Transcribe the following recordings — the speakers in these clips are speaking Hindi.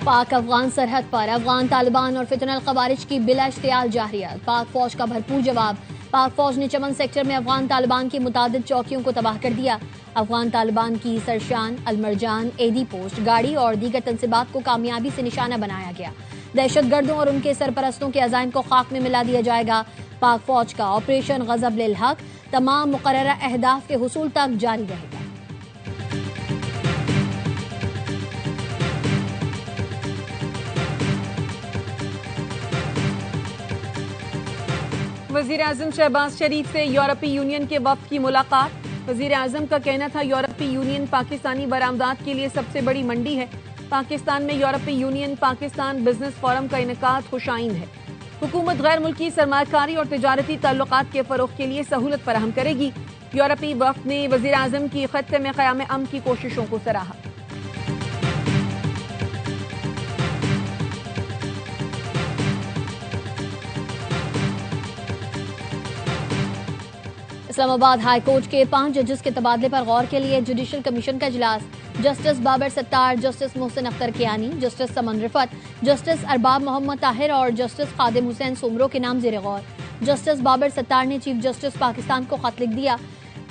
पाक अफगान सरहद पर अफगान तालिबान और फितनल ख़वारिज की बिला इश्तियाल जाहिरियत। पाक फौज का भरपूर जवाब। पाक फौज ने चमन सेक्टर में अफगान तालिबान की मुतादिद चौकियों को तबाह कर दिया। अफगान तालिबान की सरशान, अलमरजान, एडी पोस्ट, गाड़ी और दीगर तंसीबात को कामयाबी से निशाना बनाया गया। दहशतगर्दों और उनके सरपरस्तों के अज़ाइम को खाक में मिला दिया जाएगा। पाक फौज का ऑपरेशन गज़ब लिल हक तमाम मुकर्ररा अहदाफ के हुसूल तक जारी रहेगा। वज़ीर आज़म शहबाज शरीफ से यूरोपीय यूनियन के वफ़द की मुलाकात। वज़ीर आज़म का कहना था यूरोपीय यूनियन पाकिस्तानी बरामदात के लिए सबसे बड़ी मंडी है। पाकिस्तान में यूरोपीय यूनियन पाकिस्तान बिजनेस फोरम का इनेकाद खुशाइन है। हुकूमत गैर मुल्की सरमायाकारी और तिजारती ताल्लुकात के फ़रोग़ के लिए सहूलत फराहम करेगी। यूरोपीय वफ़द ने वज़ीर आज़म की ख़त्ते में क़याम अमन की कोशिशों को सराहा। इस्लामाबाद हाई कोर्ट के 5 जजेस के तबादले पर गौर के लिए जुडिशल कमीशन का इजलास। Justice Babar Sattar, justice Mohsin Akhtar Kayani, justice Saman Rafat, justice Arbab Muhammad Tahir और जस्टिस खादिम हुसैन सोमरो के नाम ज़ेर गौर। जस्टिस बाबर सत्तार ने चीफ जस्टिस पाकिस्तान को खत लिख दिया।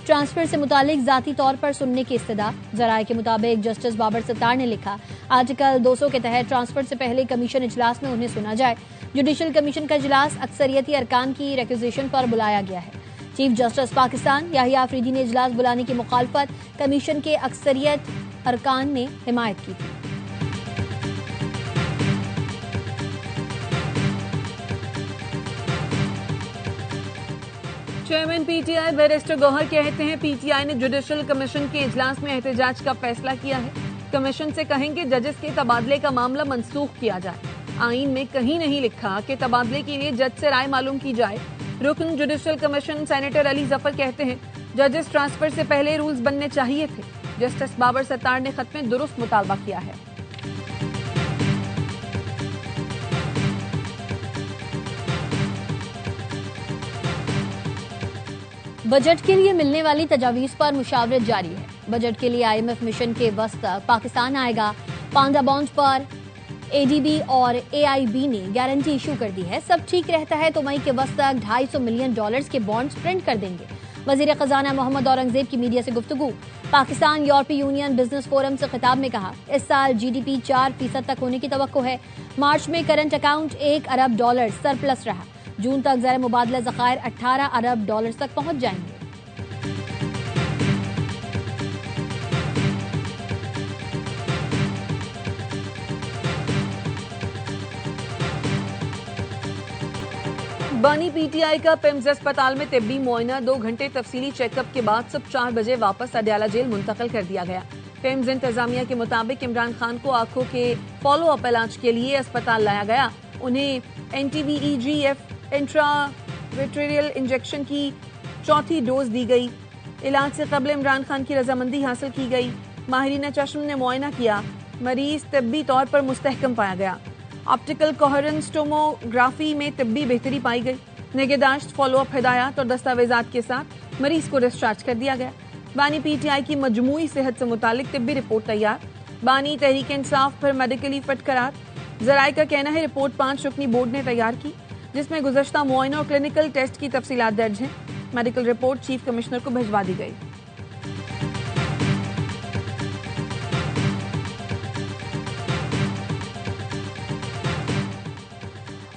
ट्रांसफर से मुतालिक जाती तौर पर सुनने की इस्तदा। जराये के मुताबिक जस्टिस बाबर सत्तार ने लिखा, आर्टिकल 200 के तहत ट्रांसफर से पहले कमीशन इजलास में उन्हें सुना जाए। जुडिशल कमीशन का इजलास अक्सरियती अरकान की रिक्विजिशन पर बुलाया गया है। चीफ जस्टिस पाकिस्तान याहिया आफरीदी ने इजलास बुलाने की मुखालफत कमीशन के अक्सरियत अरकान ने हिमायत की थी। चेयरमैन पीटीआई बैरिस्टर गौहर कहते हैं पीटीआई ने जुडिशल कमीशन के इजलास में एहतजाज का फैसला किया है। कमीशन से कहेंगे जजेस के तबादले का मामला मनसूख किया जाए। आईन में कहीं नहीं लिखा कि तबादले के लिए जज से राय मालूम की जाए। रुकन judicial commission senator Ali Zafar कहते हैं जजेस ट्रांसफर से पहले रूल्स बनने चाहिए थे। जस्टिस बाबर सत्तार ने खत में दुरुस्त मुतालबा किया है। बजट के लिए मिलने वाली तजावीज पर मुशावरत जारी है। बजट के लिए IMF मिशन के वस्त तक पाकिस्तान आएगा। पांडा बॉन्ड पर ADB और AIB ने गारंटी इशू कर दी है। सब ठीक रहता है तो मई के वस्त तक $250 मिलियन के बॉन्ड्स प्रिंट कर देंगे। वजीर खजाना मोहम्मद औरंगजेब की मीडिया से गुफ्तगू। पाकिस्तान यूरोपीय यूनियन बिजनेस फोरम से खिताब में कहा, इस साल GDP 4% तक होने की तवक्को है। मार्च में करंट अकाउंट $1 अरब सरप्लस रहा। जून तक ज़र मुबादला ज़खायर $18 अरब तक पहुंच जाएंगे। बानी पीटीआई का पिम्स अस्पताल में तिब्बी मुआयना 2 घंटे तफसीली चेकअप के बाद सुबह 4 बजे वापस अडयाला जेल मुंतकिल कर दिया गया। पिम्स इंतजामिया के मुताबिक इमरान खान को आंखों के फॉलो अप इलाज के लिए अस्पताल लाया गया। उन्हें NTVEGF इंट्राविट्रेरियल इंजेक्शन की 4थी डोज दी गई। इलाज से कबल इमरान खान की रजामंदी हासिल की गई। माहिरीन चश्म ने मुआयना किया। मरीज तिब्बी तौर पर मुस्तहकम पाया गया। ऑप्टिकल कोहेरेंस टोमोग्राफी में तिब्बी बेहतरी पाई गई। निगहदाश्त, फॉलो अप हिदायत और दस्तावेजात के साथ मरीज को डिस्चार्ज कर दिया गया। बानी पीटीआई की मजमूई सेहत से मुतालिक तिब्बी रिपोर्ट तैयार। बानी तहरीक इंसाफ पर मेडिकली फिट करार। जराये का कहना है रिपोर्ट 5 रुकनी बोर्ड ने तैयार की, जिसमें गुज़श्ता मुआयना और क्लिनिकल टेस्ट की तफसीलात दर्ज हैं। मेडिकल रिपोर्ट चीफ कमिश्नर को भिजवा दी गई।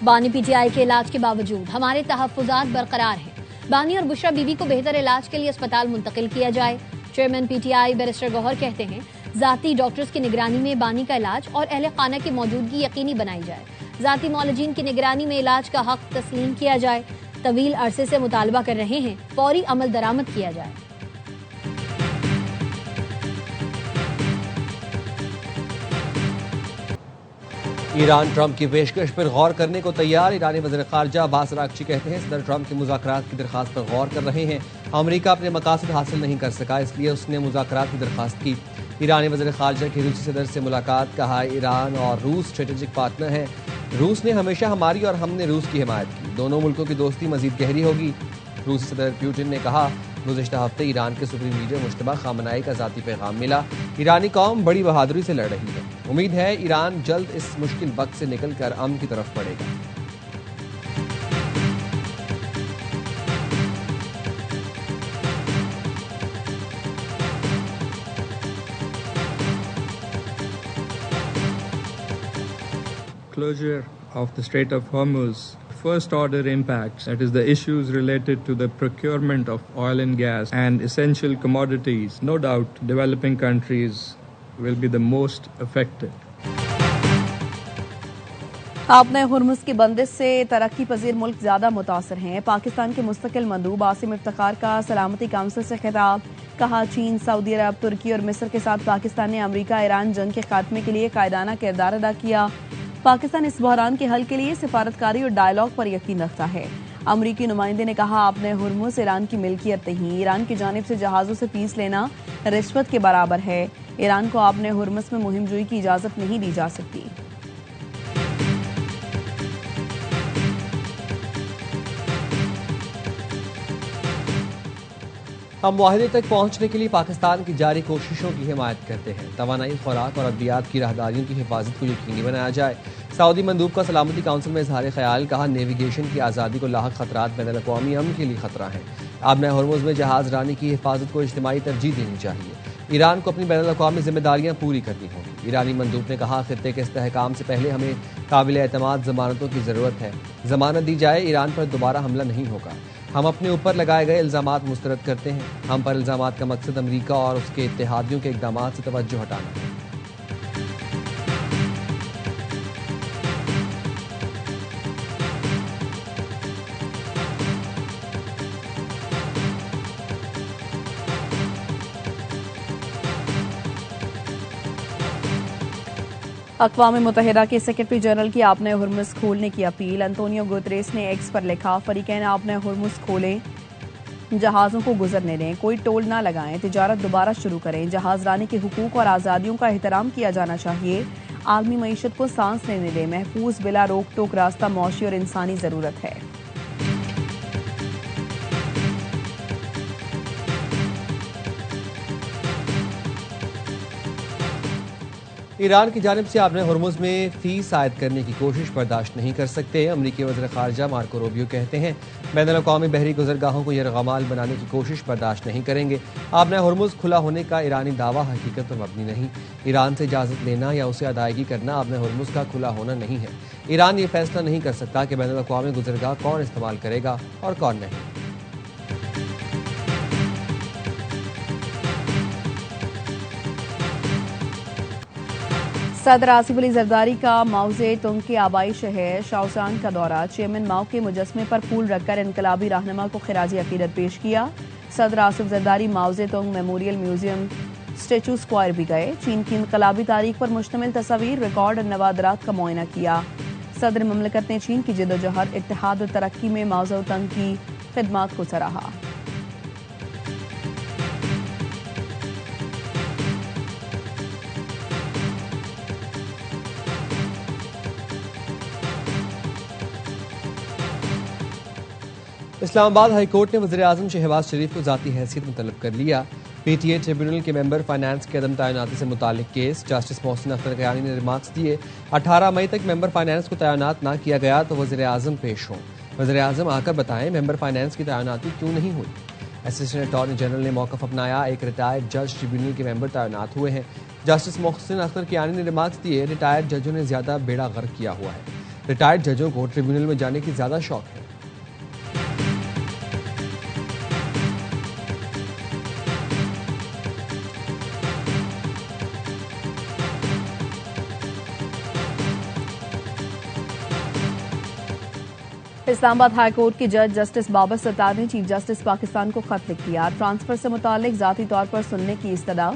बानी पीटीआई के इलाज के बावजूद हमारे तहफ़्फ़ुज़ात बरकरार हैं। बानी और बुशरा बीबी को बेहतर इलाज के लिए अस्पताल मुंतकिल किया जाए। चेयरमैन पीटीआई बैरिस्टर गौहर कहते हैं जाती डॉक्टर्स की निगरानी में बानी का इलाज और अहले खाना की मौजूदगी यकीनी बनाई जाए। जाती मौलजीन की निगरानी में इलाज का हक तस्लीम किया जाए। तवील अरसे से मुतालबा कर रहे हैं, फौरी अमल दरामद किया जाए। ईरान ट्रंप की पेशकश पर गौर करने को तैयार। ईरानी वज़ीर ख़ारजा अब्बास अराग़ची कहते हैं सदर ट्रंप के मुज़ाकरात की दरख्वास्त पर गौर कर रहे हैं। अमरीका अपने मकासद हासिल नहीं कर सका, इसलिए उसने मुज़ाकरात की दरख्वास्त की। ईरानी वज़ीर ख़ारजा की रूसी सदर से मुलाकात। कहा, ईरान और रूस स्ट्रेटेजिक पार्टनर हैं। रूस ने हमेशा हमारी और हमने रूस की हिमायत की। दोनों मुल्कों की दोस्ती मज़ीद गहरी होगी। रूसी सदर पुतिन ने कहा, गुज़श्ता हफ्ते ईरान के सुप्रीम लीडर मुश्तबा खामनाई का ज़ाती पैगाम मिला। ईरानी कौम बड़ी बहादुरी से लड़ रही है। उम्मीद है ईरान जल्द इस मुश्किल वक्त से निकलकर अमन की तरफ बढ़ेगा। Closure of the Strait of Hormuz, first order impacts, that is the issues related to the procurement of oil and gas and essential commodities. No doubt developing countries will be the most affected. आपने हुर्मुज की बंदिश से तरक्की पजीर मुल्क ज्यादा मुतासर हैं। पाकिस्तान के मुस्तकिल मंदूब आसिम इफ्तिखार का सलामती काउंसिल से खिताब। कहा, चीन, सऊदी अरब, तुर्की और मिस्र के साथ पाकिस्तान ने अमरीका ईरान जंग के खात्मे के लिए कायदाना किरदार अदा किया। पाकिस्तान इस बहरान के हल के लिए सिफारतकारी और डायलॉग पर यकीन रखता है। अमरीकी नुमाइंदे ने कहा, आपने हुर्मुज ईरान की मिल्कियत नहीं, ईरान की जानिब से जहाजों से फीस लेना रिश्वत के बराबर है। ईरान को आपने हुर्मुज में मुहिम जोई की इजाजत नहीं दी जा सकती। हम मुआहदे तक पहुंचने के लिए पाकिस्तान की जारी कोशिशों की हिमायत करते हैं। तवानाई, खुराक और अद्वियात की राहदारियों की हिफाजत को यकीनी बनाया जाए। सऊदी मंदूब का सलामती काउंसिल में इजहार ख्याल। कहा, नेविगेशन की आज़ादी को लाहक खतरात बैनुल-अक़वामी अमन के लिए खतरा है। आबना हुर्मुज में जहाज रानी की हिफाजत को इज्तिमाई तरजीह देनी चाहिए। ईरान को अपनी बैनुल-अक़वामी जिम्मेदारियां पूरी करनी होंगी। ईरानी मंदूब ने कहा, खित्ते के इस्तेहकाम से पहले हमें काबिल एतमाद जमानतों की ज़रूरत है। जमानत दी जाए, ईरान पर दोबारा हमला नहीं होगा। हम अपने ऊपर लगाए गए इल्ज़ामात मुस्तरद करते हैं। हम पर इल्ज़ामात का मकसद अमरीका और उसके इत्तेहादियों के इक़दामात से तवज्जो हटाना है। अक़वाम मुत्तहिदा के सेक्रेटरी जनरल की आपने हुर्मुज खोलने की अपील। अंतोनियो गुतरेस ने एक्स पर लिखा, फरीकैन आपने हुर्मुज खोलें, जहाज़ों को गुजरने दें, कोई टोल ना लगाएं, तिजारत दोबारा शुरू करें। जहाज रानी के हुकूक और आज़ादियों का एहतराम किया जाना चाहिए। आलमी मईशत को सांस लेने दें। महफूज बिला रोक टोक रास्ता मौशी और इंसानी ज़रूरत है। ईरान की जानिब से आपने हुर्मुज में फीस आयद करने की कोशिश बर्दाश्त नहीं कर सकते। अमरीकी वज़ीर ख़ारजा मार्को रूबियो कहते हैं, बैनुल-अक़वामी बहरी गुज़रगाहों को यरग़माल बनाने की कोशिश बर्दाश्त नहीं करेंगे। आपने हुर्मुज खुला होने का ईरानी दावा हकीकत पर मबनी नहीं। ईरान से इजाज़त लेना या उसे अदायगी करना आपने हुर्मुज का खुला होना नहीं है। ईरान ये फैसला नहीं कर सकता कि बैनुल-अक़वामी गुज़रगाह कौन इस्तेमाल करेगा और कौन नहीं। सदर आसिफ अली जरदारी का माओजे तुंग के आबाई शहर शाओसान का दौरा। चेयरमैन माओ के मुजस्मे पर फूल रखकर इनकलाबी रहनुमा को खिराजी अकीदत पेश किया। सदर आसिफ जरदारी माओजे तुंग मेमोरियल म्यूजियम, स्टेचू स्क्वायर भी गए। चीन की इनकलाबी तारीख पर मुश्तमिल तस्वीर, रिकॉर्ड और नवादरात का मुआयना किया। सदर ममलकत ने चीन की जद्दोजहद, इत्तेहाद और तरक्की में माओजे तुंग की खिदमात को सराहा। इस्लामाबाद हाई कोर्ट ने वज़ीर-ए-आज़म शहबाज शरीफ को ज़ाती हैसियत में तलब कर लिया। पीटीए ट्रिब्यूनल के मेंबर फाइनेंस के अदम तैनाती से मुतालिक केस। जस्टिस मोहसिन अख्तर कियानी ने रिमार्क्स दिए, 18 मई तक मेंबर फाइनेंस को तैनात ना किया गया तो वज़ीर-ए-आज़म पेश हों। वज़ीर-ए-आज़म आकर बताएं मेंबर फाइनेंस की तैनाती क्यों नहीं हुई। असिस्टेंट अटॉर्नी जनरल ने मौक़िफ़ अपनाया। एक रिटायर्ड जज ट्रिब्यूनल के मेंबर तैनात हुए हैं। जस्टिस मोहसिन अख्तर कियानी ने रिमार्क्स दिए, रिटायर्ड जजों ने ज़्यादा बेड़ा गर्क किया हुआ है। रिटायर्ड जजों को ट्रिब्यूनल में जाने की ज़्यादा शौक है। इस्लामाबाद हाई कोर्ट के जज जस्टिस बाबर सत्तार ने चीफ जस्टिस पाकिस्तान को खत लिख दिया। ट्रांसफर से मुतालिक जाती तौर पर सुनने की इस्तदा।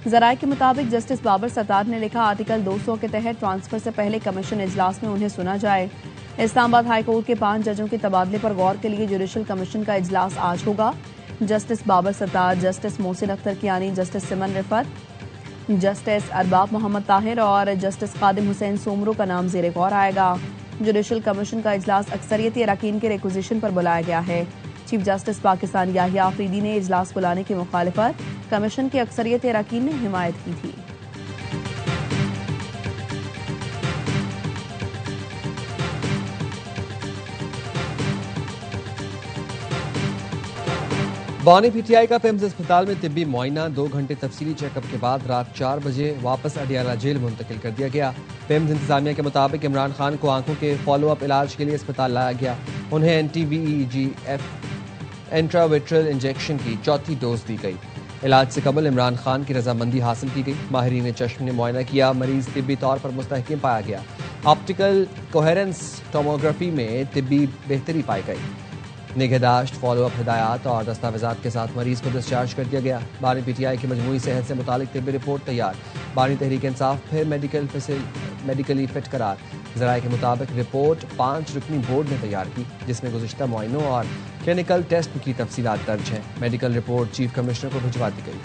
जराये के मुताबिक जस्टिस बाबर सत्तार ने लिखा, आर्टिकल 200 के तहत ट्रांसफर से पहले कमीशन इजलास में उन्हें सुना जाए। इस्लामाबाद हाई कोर्ट के 5 जजों के तबादले पर गौर के लिए जुडिशल कमीशन का इजलास आज होगा। Justice Babar Sattar, justice Mohsin Akhtar Kayani, justice Saman Rafat, justice Arbab Muhammad Tahir और जस्टिस कादिम हुसैन सोमरो का नाम ज़ेरे गौर आएगा। जुडिशल कमीशन का इजलास अक्सरियती अरकान के रिक्विजिशन पर बुलाया गया है। चीफ जस्टिस पाकिस्तान याहिया आफरीदी ने इजलास बुलाने की मुखालिफत कमीशन के अक्सरियती अरकान ने हिमायत की थी। बानी पीटीआई का पेम्स अस्पताल में तिब्बी मुआयना 2 घंटे तफसीली चेकअप के बाद रात 4 बजे वापस अडियाला जेल मुंतकिल कर दिया गया। पेम्स इंतजामिया के मुताबिक इमरान खान को आंखों के फॉलोअप इलाज के लिए अस्पताल लाया गया। उन्हें एंटीवीईजीएफ इंट्राविट्रल इंजेक्शन की चौथी डोज दी गई। इलाज से कबल इमरान खान की रजामंदी हासिल की गई। माहिरीन चश्म ने मुआयना किया। मरीज तिब्बी तौर पर मुस्तहकम पाया गया। ऑप्टिकल कोहेरेंस टोमोग्राफी में तिब्बी बेहतरी पाई गई। निगहदाश्त, फॉलोअप हिदायत और दस्तावेजात के साथ मरीज को डिस्चार्ज कर दिया गया। बानी पीटीआई की मजमूई सेहत से मुतालिक तिब्बी रिपोर्ट तैयार। बानी तहरीक इंसाफ फिर मेडिकली फिट करार। ज़राए के मुताबिक रिपोर्ट 5 रुकनी बोर्ड ने तैयार की, जिसमें गुज़िश्ता मुआइनों और क्लिनिकल टेस्ट की तफसीलात दर्ज हैं। मेडिकल रिपोर्ट चीफ कमिश्नर को भिजवा दी गई।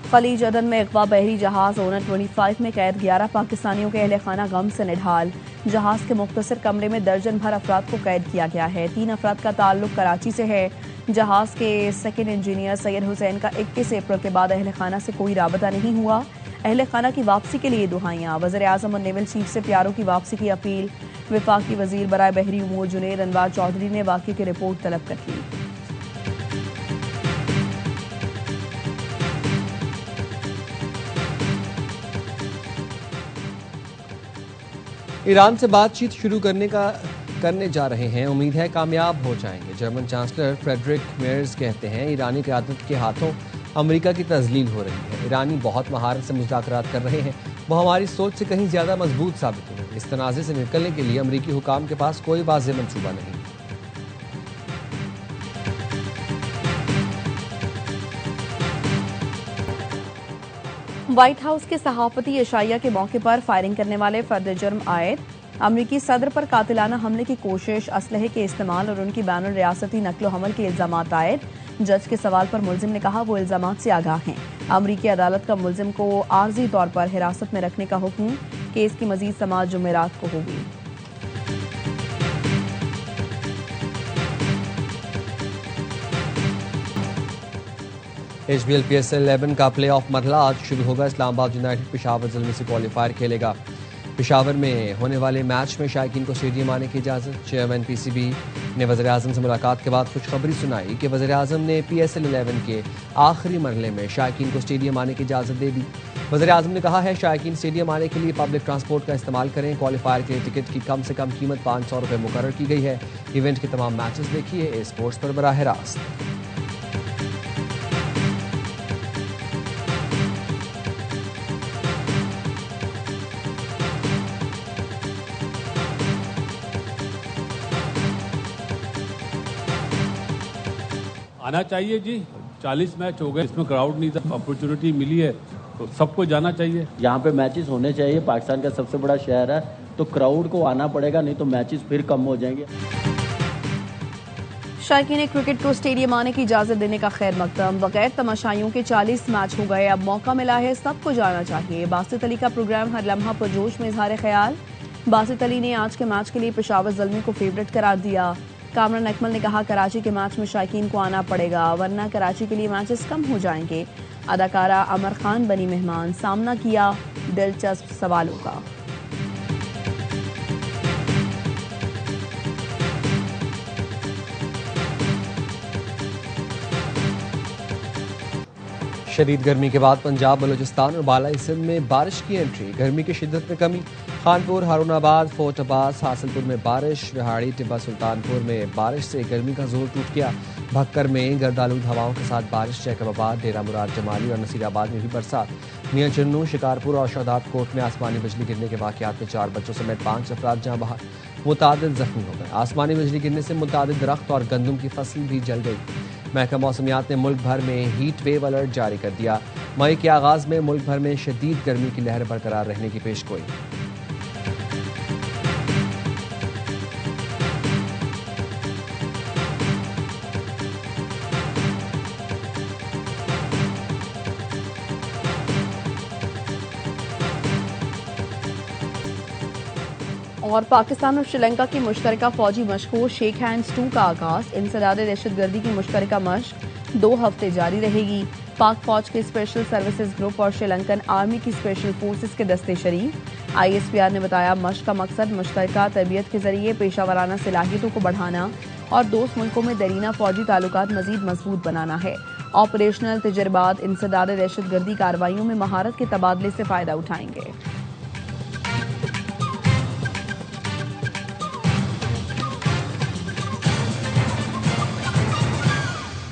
खलीज अदन में अगवा बहरी जहाज ओनर 25 में कैद 11 पाकिस्तानियों के अहले खाना गम से निढाल। जहाज के मुख्तसर कमरे में दर्जन भर अफराद को कैद किया गया है। 3 अफराद का ताल्लुक कराची से है। जहाज के सेकंड इंजीनियर सैयद हुसैन का 21 अप्रैल के बाद अहले खाना से कोई राबता नहीं हुआ। अहले खाना की वापसी के लिए दुहाइयां। वज़ीर आज़म और नेवल चीफ से प्यारों की वापसी की अपील। वफाकी वजीर बराए बहरी उमूर जुनैद अनवार चौधरी ने वाक़े की रिपोर्ट तलब कर ली। ईरान से बातचीत शुरू करने जा रहे हैं। उम्मीद है कामयाब हो जाएंगे। जर्मन चांसलर फ्रेडरिक मेयर्स कहते हैं ईरानी क़यादत के हाथों अमेरिका की तज़लील हो रही है। ईरानी बहुत महारत से मुज़ाकरात कर रहे हैं। वो हमारी सोच से कहीं ज़्यादा मजबूत साबित हुए। इस तनाज़े से निकलने के लिए अमरीकी हुकाम के पास कोई वाज़ेह मंसूबा नहीं। व्हाइट हाउस के सहाफती अशाइया के मौके पर फायरिंग करने वाले फर्द जुर्म आयद। अमरीकी सदर पर कातिलाना हमले की कोशिश, असलहे के इस्तेमाल और उनकी बैनुल रियासती नकलो हमल के इल्जामात आयद। जज के सवाल पर मुलजिम ने कहा वो इल्जामात से आगाह हैं। अमरीकी अदालत का मुलजिम को आर्जी तौर पर हिरासत में रखने का हुक्म। केस की मजीद समाअत जुमेरात को होगी। HBL PSL 11 का प्ले ऑफ मरहला आज शुरू होगा। इस्लामाबाद यूनाइटेड पेशावर ज़ल्मी से क्वालिफायर खेलेगा। पेशावर में होने वाले मैच में शायकीन को स्टेडियम आने की इजाज़त। चेयरमैन PCB ने वज़ीर आज़म से मुलाकात के बाद खुशखबरी सुनाई कि वज़ीर आज़म ने PSL 11 के आखिरी मरहले में शायकीन को स्टेडियम आने की इजाज़त दे दी। वज़ीर आज़म ने कहा है शायकीन स्टेडियम आने के लिए पब्लिक ट्रांसपोर्ट का इस्तेमाल करें। क्वालिफायर के लिए टिकट की कम से कम कीमत 500 रुपये मुकर्रर की गई है। इवेंट के तमाम मैचेस देखिए ए स्पोर्ट्स पर बराह रास्त। आना चाहिए जी। 40 मैच हो गए, इसमें क्राउड नहीं था, अपॉर्चुनिटी मिली है तो सबको जाना चाहिए। यहाँ पे मैचेस होने चाहिए। पाकिस्तान का सबसे बड़ा शहर है तो क्राउड को आना पड़ेगा, नहीं तो मैचेस फिर कम हो जाएंगे। शायकीन क्रिकेट को स्टेडियम आने की इजाजत देने का खैर मकदम। बगैर तमाशाइयों के 40 मैच हो गए, अब मौका मिला है सबको जाना चाहिए। बासित अली का प्रोग्राम हर लम्हा पुरजोश में इजहार ख्याल। बासित अली ने आज के मैच के लिए पेशावर ज़ल्मी को फेवरेट करार दिया। कामरान अकमल ने कहा कराची के मैच में शायकीन को आना पड़ेगा वरना कराची के लिए मैचेस कम हो जाएंगे। अदाकारा अमर खान बनी मेहमान, सामना किया दिलचस्प सवालों का। शदीद गर्मी के बाद पंजाब, बलूचिस्तान और बालाई सिंध में बारिश की एंट्री। गर्मी की शिद्दत में कमी। खानपुर, हारूनाबाद, फोर्ट अब्बास, हासिलपुर में बारिश। विहाड़ी, टिब्बा सुल्तानपुर में बारिश से गर्मी का जोर टूट गया। भक्कर में गर्दालूद हवाओं के साथ बारिश। जैकबाबाद, डेरा मुराद जमाली और नसीराबाद में भी बरसात। मियां चन्नू, शिकारपुर और शहदाद कोट में आसमानी बिजली गिरने के वाकयात में 4 बच्चों समेत 5 अफराद जहां बाहर, मुतादिद जख्मी हो गए। आसमानी बिजली गिरने से मुतादिद दरख्त और गंदम की फसल भी जल गई। महकमा मौसमियात ने मुल्क भर में हीट वेव अलर्ट जारी कर दिया। मई के आगाज में मुल्क भर में शदीद गर्मी की लहर बरकरार रहने की पेशगोई। और पाकिस्तान और श्रीलंका की मुश्तरका फौजी मशकों शेख हैंड्स 2 का आगाज। इंसदाद दहशतगर्दी की मुश्तरका मश्क 2 हफ्ते जारी रहेगी। पाक फौज के स्पेशल सर्विसेज ग्रुप और श्रीलंकन आर्मी की स्पेशल फोर्सेस के दस्ते शरीक। ISPR ने बताया मश्क का मकसद मुश्तरका तरबियत के जरिए पेशावराना सलाहियतों को बढ़ाना और दोस्त मुल्कों में दरीना फौजी ताल्लुकात मजीद मजबूत बनाना है। ऑपरेशनल तजर्बात इंसदाद दहशतगर्दी कार्रवाइयों में महारत के तबादले से फायदा उठाएंगे।